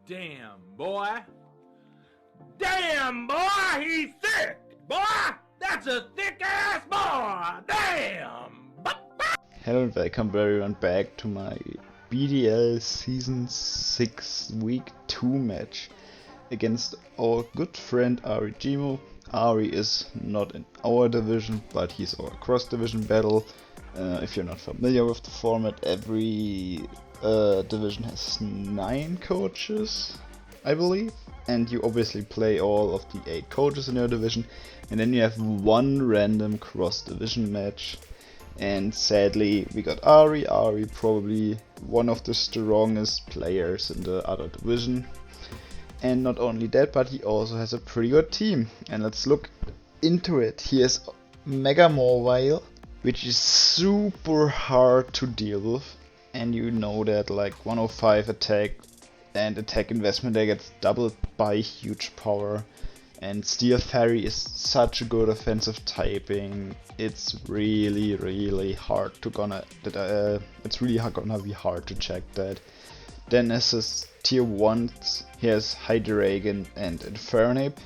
Damn, boy. Damn, boy, he's thick. Boy, that's a thick ass boy. Damn. Hello and welcome everyone back to my BDL Season 6 Week 2 match against our good friend Ari. Ari is not in our division, but he's our cross-division battle. If you're not familiar with the format, every division has 9 coaches, I believe. And you obviously play all of the 8 coaches in your division. And then you have one random cross-division match. And sadly, we got Ari. Ari probably one of the strongest players in the other division. And not only that, but he also has a pretty good team. And let's look into it. He has Mega Mobile, which is super hard to deal with. And you know that like 105 attack and attack investment there gets doubled by huge power. And Steel Fairy is such a good offensive typing. It's really hard to gonna be hard to check that. Then as his tier 1s, he has Hydreigon and Infernape,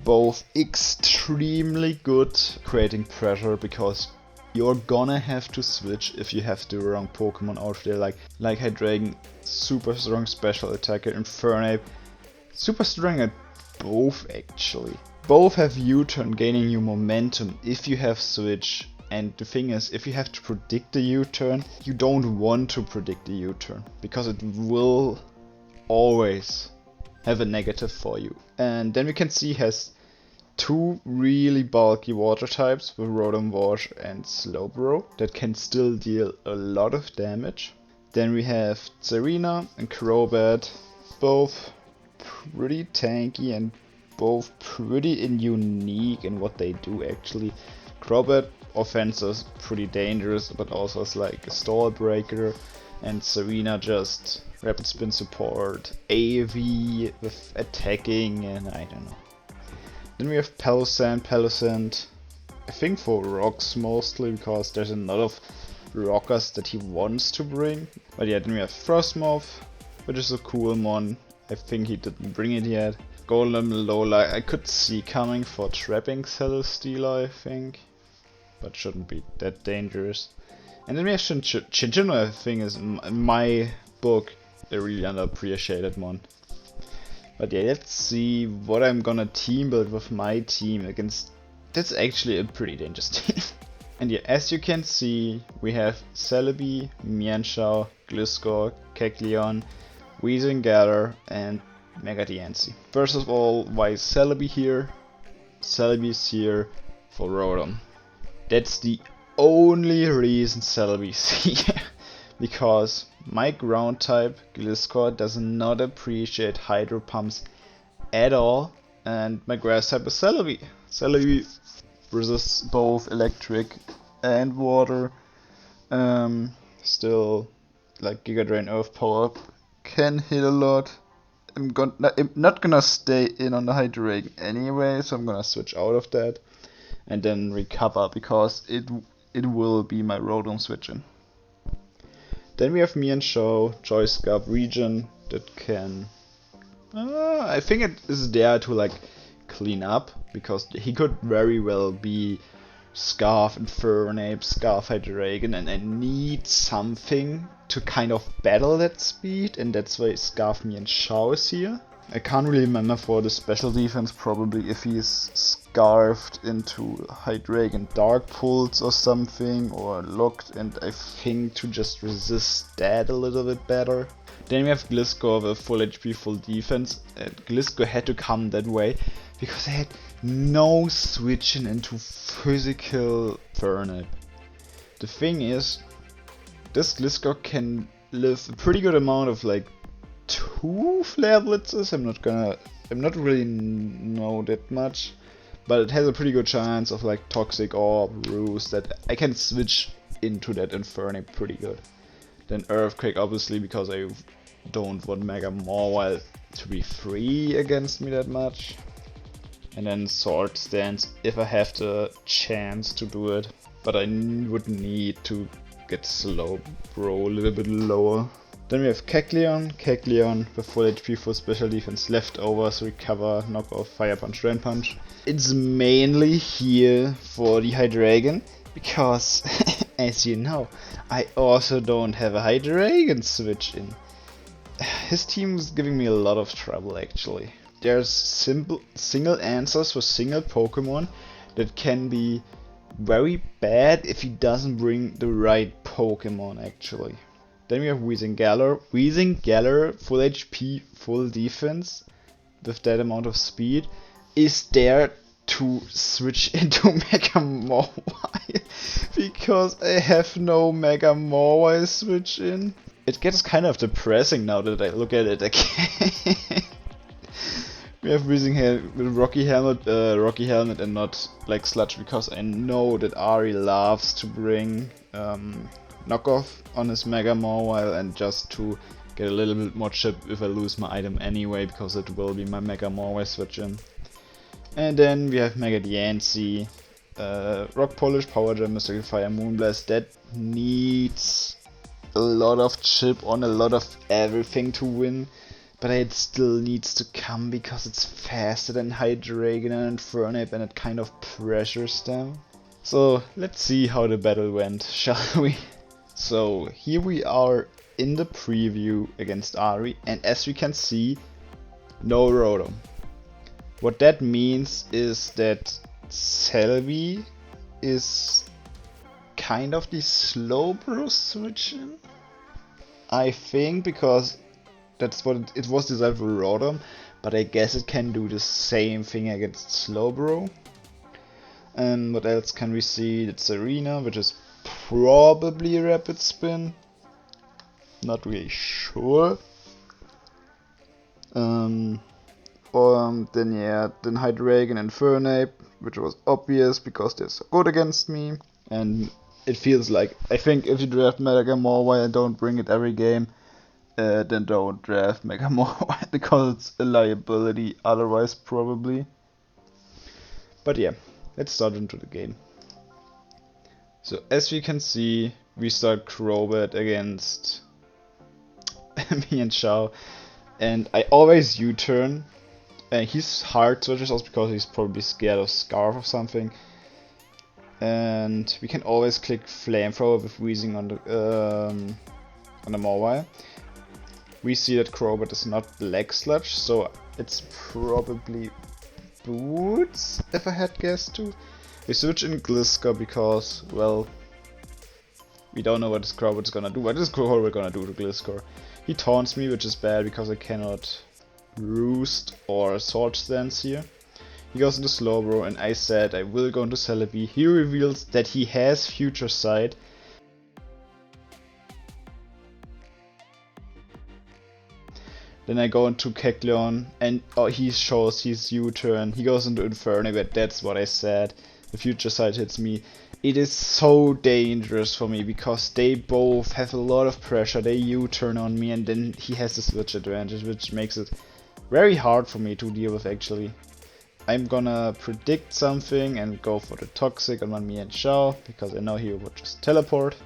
both extremely good creating pressure, because you're gonna have to switch if you have the wrong Pokemon out there, like Hydreigon, super strong special attacker, Infernape, super strong at both actually. Both have U-turn, gaining you momentum if you have switch. And the thing is, if you have to predict the U-turn, you don't want to predict the U-turn, because it will always have a negative for you. And then we can see he has 2 really bulky water types with Rotom Wash and Slowbro that can still deal a lot of damage. Then we have Serena and Crobat, both pretty tanky and both pretty unique in what they do actually. Crobat offense is pretty dangerous, but also is like a stall breaker, and Serena just rapid spin support, AV with attacking, and I don't know. Then we have Palossand, I think for rocks mostly, because there's a lot of rockers that he wants to bring. But yeah, then we have Frostmoth, which is a cool one. I think he didn't bring it yet. Golem Lola I could see coming for trapping Celesteela, I think, but shouldn't be that dangerous. And then we have Chinchino, I think is in my book a really underappreciated one. But yeah, let's see what I'm gonna team build with my team against. That's actually a pretty dangerous team. And yeah, as you can see, we have Celebi, Mienshao, Gliscor, Kecleon, Weezingala, and Mega Diancie. First of all, why is Celebi here? Celebi is here for Rotom. That's the only reason Celebi is here. Because my ground type, Gliscor, does not appreciate Hydro Pumps at all. And my grass type is Celebi. Celebi resists both electric and water. Still, like Giga Drain Earth Power can hit a lot. I'm not gonna stay in on the Hydreigon anyway, so I'm gonna switch out of that and then recover, because it will be my Rotom switching. Then we have Mienshao, Choice Scarf region that can I think it is there to like clean up, because he could very well be Scarf Infernape, Scarf Hydreigon, and I need something to kind of battle that speed, and that's why Scarf Mienshao is here. I can't really remember for the special defense, probably if he's scarfed into Hydreigon Dark Pulse or something, or locked, and I think to just resist that a little bit better. Then we have Gliscor with full HP, full defense. Gliscor had to come that way because I had no switching into physical Infernape. The thing is, this Gliscor can live a pretty good amount of like 2 Flare Blitzes. I'm not really know that much, but it has a pretty good chance of like Toxic Orb, Roost, that I can switch into that Infernape pretty good. Then Earthquake, obviously, because I don't want Mega Mobile to be free against me that much. And then Sword Stance if I have the chance to do it, but I would need to get Slowbro a little bit lower. Then we have Kecleon with full HP, full special defense, leftovers, recover, knock off, fire punch, drain punch. It's mainly here for the Hydreigon, because as you know, I also don't have a Hydreigon switch in. His team is giving me a lot of trouble actually. There's single answers for single Pokemon that can be very bad if he doesn't bring the right Pokemon actually. Then we have Weezing-Galar. Weezing-Galar, full HP, full defense, with that amount of speed, is there to switch into Mega Mawile because I have no Mega Mawile switch in. It gets kind of depressing now that I look at it again. We have Weezing with Rocky Helmet and not like Sludge, because I know that Ari loves to bring knockoff on his Mega Mawile, and just to get a little bit more chip if I lose my item anyway, because it will be my Mega Mawile switch in. And then we have Mega Diancie, Rock Polish, Power Gem, Mystical Fire, Moonblast. That needs a lot of chip on a lot of everything to win, but it still needs to come because it's faster than Hydreigon and Infernape, and it kind of pressures them. So let's see how the battle went, shall we? So here we are in the preview against Ari, and as we can see, no Rotom. What that means is that Celebi is kind of the Slowbro switch-in, I think, because that's what it was designed for Rotom, but I guess it can do the same thing against Slowbro. And what else can we see? It's Arena, which is probably Rapid Spin. Not really sure. Then Hydreigon and Infernape, which was obvious because they're so good against me. And it feels like, I think if you draft Mega Mawile and don't bring it every game, then don't draft Mega Mawile because it's a liability otherwise probably. But yeah, let's start into the game. So as we can see, we start Crobat against me and Xiao, and I always U-turn. He's hard switches also because he's probably scared of Scarf or something. And we can always click Flamethrower with Weezing on the Mawile. We see that Crobat is not Black Sludge, so it's probably Boots, if I had guessed to. We switch in Gliscor because, well, we don't know what this Crobat is gonna do. What is Crobat gonna do to Gliscor? He taunts me, which is bad because I cannot Roost or Sword Stance here. He goes into Slowbro, and I said I will go into Celebi. He reveals that he has Future Sight. Then I go into Kecleon, and he shows his U-turn. He goes into Infernape, but that's what I said. The Future Sight hits me. It is so dangerous for me because they both have a lot of pressure. They U-turn on me, and then he has the switch advantage, which makes it very hard for me to deal with actually. I'm gonna predict something and go for the Toxic on my me and Xiao because I know he will just teleport.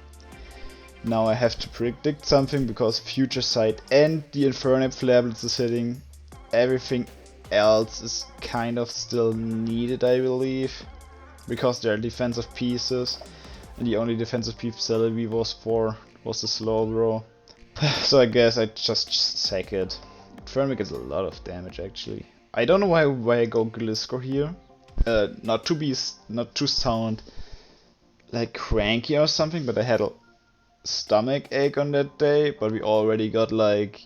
Now I have to predict something because Future Sight and the Infernape Flare Blitz is hitting. Everything else is kind of still needed, I believe, because there are defensive pieces, and the only defensive piece Celebi was the Slowbro. So I guess I just sack it. Infernape gets a lot of damage actually. I don't know why I go Gliscor here. Not to sound like cranky or something, but I had a stomach ache on that day, but we already got like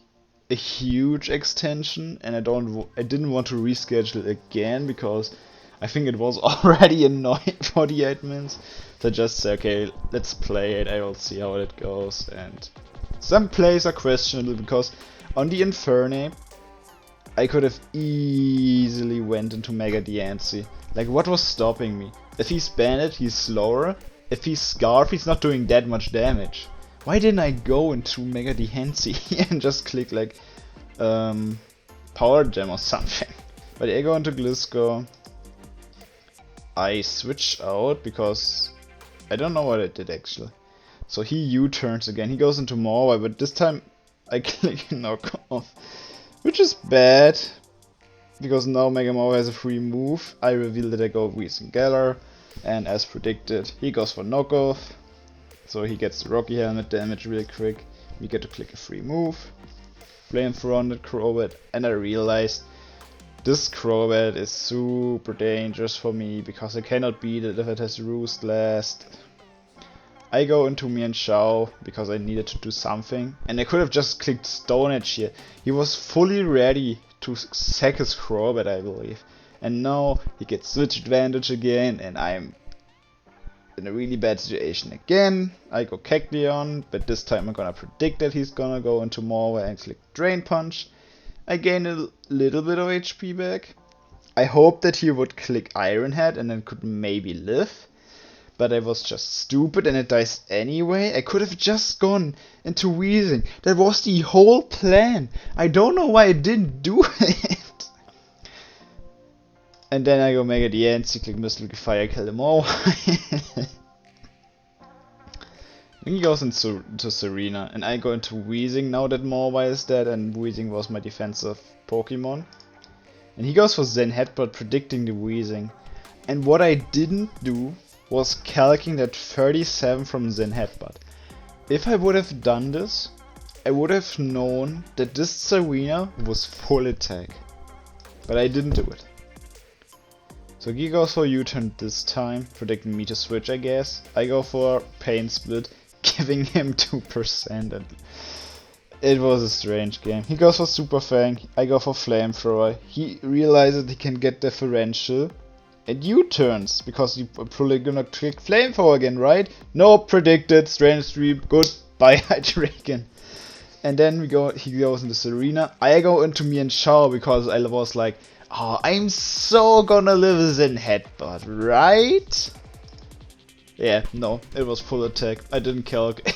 a huge extension, and I didn't want to reschedule again because I think it was already annoying for the admins. So I just said, okay, let's play it, I will see how it goes. And some plays are questionable because on the Infernape I could have easily went into Mega Diancie. Like, what was stopping me? If he's Bandit, he's slower. If he's Scarf, he's not doing that much damage. Why didn't I go into Mega Diancie and just click like Power Gem or something? But I go into Gliscor. I switch out because I don't know what I did actually. So he U-turns again. He goes into Mawile, but this time I click knock off, which is bad, because now Megamore has a free move. I reveal that I go Weezing Galar, and as predicted, he goes for knockoff, so he gets the Rocky Helmet damage real quick. We get to click a free move, Flamethrower on the Crobat, and I realized this Crobat is super dangerous for me because I cannot beat it if it has Roost Last. I go into Mian Shao because I needed to do something, and I could have just clicked Stone Edge here. He was fully ready to sack his Crobat, I believe. And now he gets Switch Advantage again, and I'm in a really bad situation again. I go Kecleon, but this time I'm gonna predict that he's gonna go into Morway and click Drain Punch. I gain a little bit of HP back. I hoped that he would click Iron Head and then could maybe live. But I was just stupid and it dies anyway. I could have just gone into Weezing. That was the whole plan. I don't know why I didn't do it. And then I go Mega DNC, click Missile Fire, kill them all. Then he goes into Serena and I go into Weezing now that Morway is dead and Weezing was my defensive Pokemon. And he goes for Zen Headbutt, predicting the Weezing. And what I didn't do was calculating that 37 from Zen Headbutt. If I would have done this, I would have known that this Serena was full attack. But I didn't do it. So he goes for U-turn this time, predicting me to switch I guess. I go for Pain Split, giving him 2%, and it was a strange game. He goes for Super Fang, I go for Flamethrower. He realizes he can get differential and U-turns, because you're probably gonna click Flamethrower again, right? No, predicted, Strange Stream, goodbye Hydreigon. And then he goes into Serena. I go into Mian Shao because I was like, oh, I'm so gonna live Zen Headbutt, right? Yeah, no, it was full attack. I didn't calculate.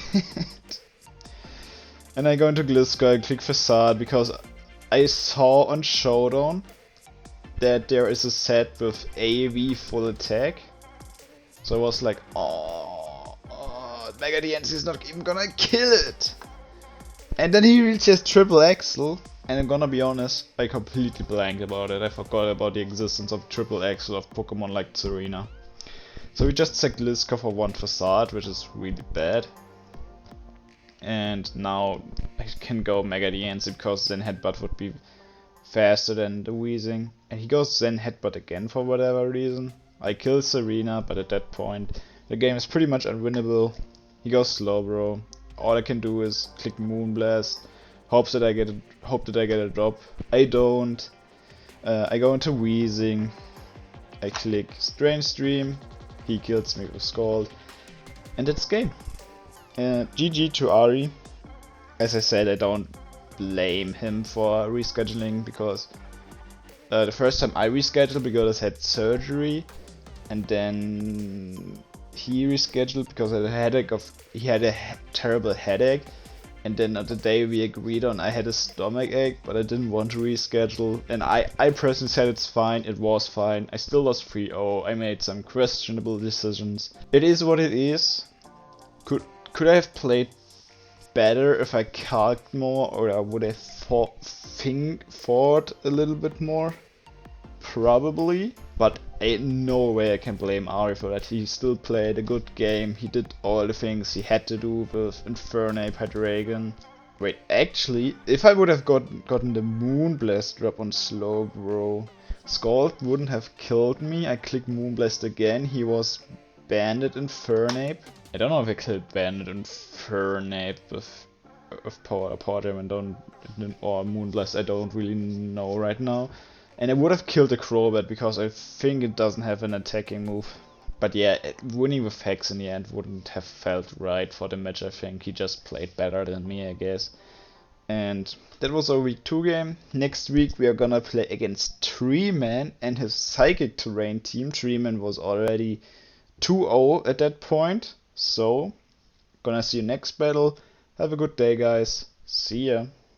And I go into Gliscor, click Facade because I saw on Showdown that there is a set with AV full attack. So I was like, oh Mega DNC is not even gonna kill it. And then he reaches Triple Axel, and I'm gonna be honest, I completely blanked about it. I forgot about the existence of Triple Axel of Pokemon like Serena. So we just sacked Gliscor for 1 Facade, which is really bad. And now I can go Mega DNC because Zen Headbutt would be faster than the Weezing. And he goes Zen Headbutt again for whatever reason. I kill Serena, but at that point the game is pretty much unwinnable. He goes Slowbro. All I can do is click Moonblast, hope that I get a drop. I don't. I go into Weezing. I click Strange Stream. He kills me with Scald, and that's game. GG to Ari. As I said, I don't blame him for rescheduling because the first time I rescheduled because I had surgery, and then he rescheduled because I had a headache he had a terrible headache, and then on the day we agreed on I had a stomach ache, but I didn't want to reschedule, and I personally said it's fine. It was fine. I still lost 3-0. I made some questionable decisions. It is what it is. Could I have played better if I calced more, or I would have fought a little bit more? Probably, but ain't no way I can blame Ari for that. He still played a good game. He did all the things he had to do with Infernape, Hydreigon. Wait, actually, if I would have gotten the Moonblast drop on Slowbro, Scald wouldn't have killed me. I clicked Moonblast again. He was Banded Infernape. I don't know if I killed Banded Infernape with Power Diamond or Moonblast. I don't really know right now. And I would have killed the Crobat because I think it doesn't have an attacking move. But yeah, winning with Hex in the end wouldn't have felt right for the match. I think he just played better than me, I guess. And that was our week 2 game. Next week we are gonna play against Treeman and his Psychic Terrain team. Treeman was already 2-0 at that point. So, gonna see you next battle. Have a good day, guys. See ya.